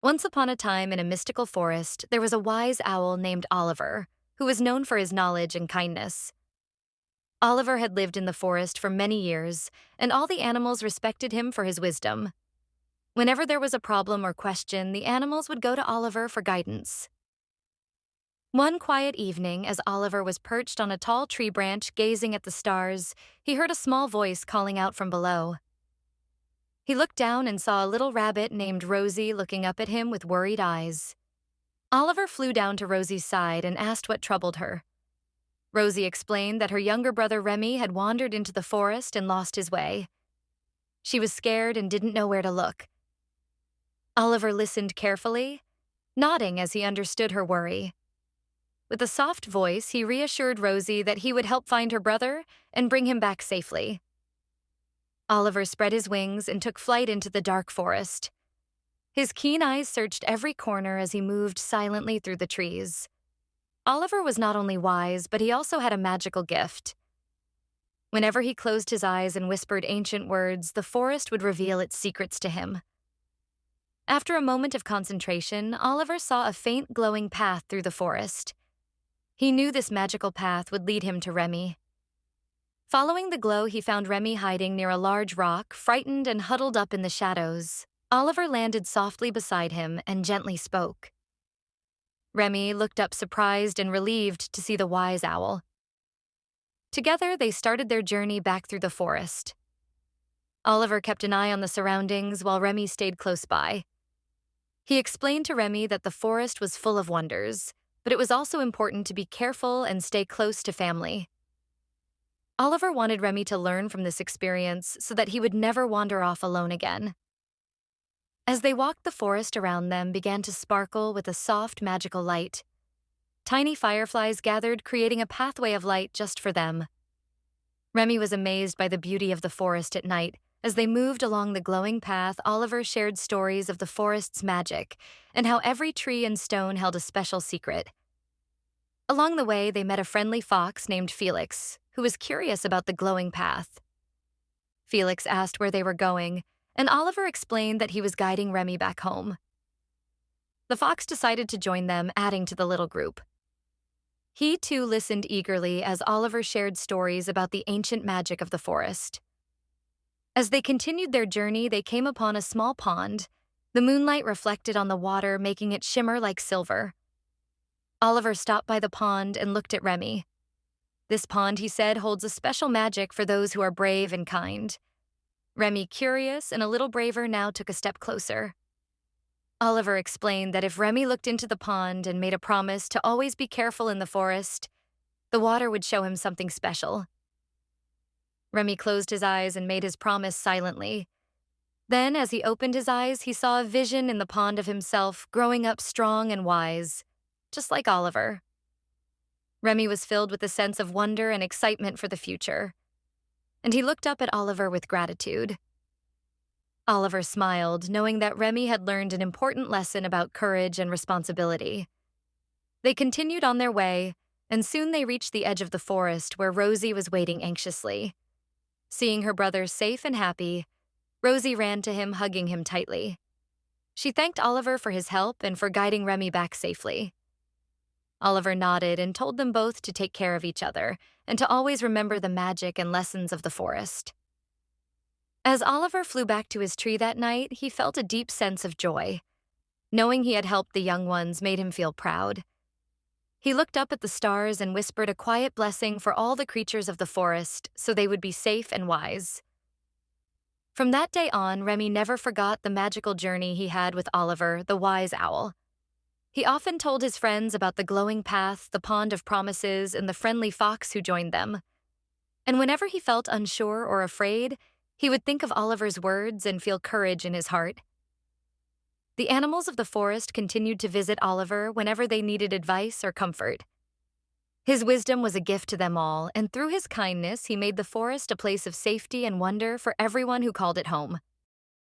Once upon a time in a mystical forest, there was a wise owl named Oliver, who was known for his knowledge and kindness. Oliver had lived in the forest for many years, and all the animals respected him for his wisdom. Whenever there was a problem or question, the animals would go to Oliver for guidance. One quiet evening, as Oliver was perched on a tall tree branch gazing at the stars, he heard a small voice calling out from below. He looked down and saw a little rabbit named Rosie looking up at him with worried eyes. Oliver flew down to Rosie's side and asked what troubled her. Rosie explained that her younger brother Remy had wandered into the forest and lost his way. She was scared and didn't know where to look. Oliver listened carefully, nodding as he understood her worry. With a soft voice, he reassured Rosie that he would help find her brother and bring him back safely. Oliver spread his wings and took flight into the dark forest. His keen eyes searched every corner as he moved silently through the trees. Oliver was not only wise, but he also had a magical gift. Whenever he closed his eyes and whispered ancient words, the forest would reveal its secrets to him. After a moment of concentration, Oliver saw a faint glowing path through the forest. He knew this magical path would lead him to Remy. Following the glow, he found Remy hiding near a large rock, frightened and huddled up in the shadows. Oliver landed softly beside him and gently spoke. Remy looked up surprised and relieved to see the wise owl. Together, they started their journey back through the forest. Oliver kept an eye on the surroundings while Remy stayed close by. He explained to Remy that the forest was full of wonders, but it was also important to be careful and stay close to family. Oliver wanted Remy to learn from this experience so that he would never wander off alone again. As they walked, the forest around them began to sparkle with a soft, magical light. Tiny fireflies gathered, creating a pathway of light just for them. Remy was amazed by the beauty of the forest at night. As they moved along the glowing path, Oliver shared stories of the forest's magic and how every tree and stone held a special secret. Along the way, they met a friendly fox named Felix, who was curious about the glowing path. Felix asked where they were going, and Oliver explained that he was guiding Remy back home. The fox decided to join them, adding to the little group. He too listened eagerly as Oliver shared stories about the ancient magic of the forest. As they continued their journey, they came upon a small pond. The moonlight reflected on the water, making it shimmer like silver. Oliver stopped by the pond and looked at Remy. This pond, he said, holds a special magic for those who are brave and kind. Remy, curious and a little braver, now took a step closer. Oliver explained that if Remy looked into the pond and made a promise to always be careful in the forest, the water would show him something special. Remy closed his eyes and made his promise silently. Then, as he opened his eyes, he saw a vision in the pond of himself growing up strong and wise, just like Oliver. Remy was filled with a sense of wonder and excitement for the future, and he looked up at Oliver with gratitude. Oliver smiled, knowing that Remy had learned an important lesson about courage and responsibility. They continued on their way, and soon they reached the edge of the forest where Rosie was waiting anxiously. Seeing her brother safe and happy, Rosie ran to him, hugging him tightly. She thanked Oliver for his help and for guiding Remy back safely. Oliver nodded and told them both to take care of each other and to always remember the magic and lessons of the forest. As Oliver flew back to his tree that night, he felt a deep sense of joy. Knowing he had helped the young ones made him feel proud. He looked up at the stars and whispered a quiet blessing for all the creatures of the forest so they would be safe and wise. From that day on, Remy never forgot the magical journey he had with Oliver, the wise owl. He often told his friends about the glowing path, the pond of promises, and the friendly fox who joined them. And whenever he felt unsure or afraid, he would think of Oliver's words and feel courage in his heart. The animals of the forest continued to visit Oliver whenever they needed advice or comfort. His wisdom was a gift to them all, and through his kindness, he made the forest a place of safety and wonder for everyone who called it home.